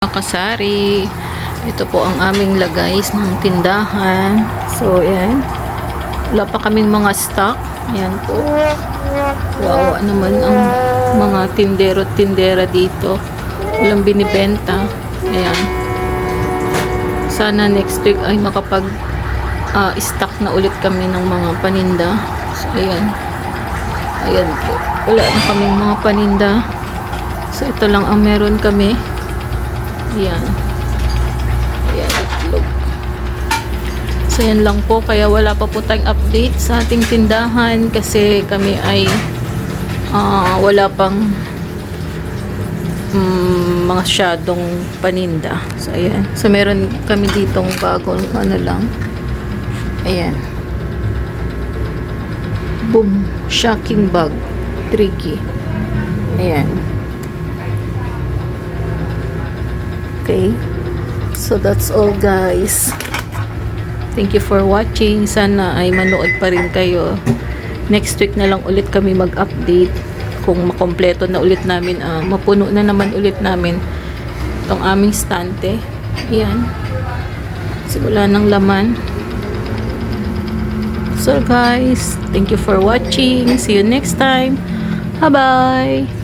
Kasari. Ito po ang aming lagays ng tindahan. So, ayan. Wala pa kaming mga stock. Ayan po. Wow, naman ang mga tindero at tindera dito. Walang binibenta. Ayan. Sana next week ay makapag stock na ulit kami ng mga paninda. So, ayan. Ayan po. Wala na kaming mga paninda. So, ito lang ang meron kami. Ayan. Ayan, itlog. So, yan lang po. Kaya wala pa po tayong update sa ating tindahan kasi kami ay wala pang mga syadong paninda. So, ayan. So, meron kami ditong bagong ano lang. Ayan. Boom. Shocking bag. Tricky. Ayan. Okay. So that's all, guys. Thank you for watching. Sana ay manood pa rin kayo. Next week na lang ulit kami mag-update kung makompleto na ulit namin, mapuno na naman ulit namin itong aming stante. Ayan. Wala ng laman. So guys, thank you for watching. See you next time. Bye-bye.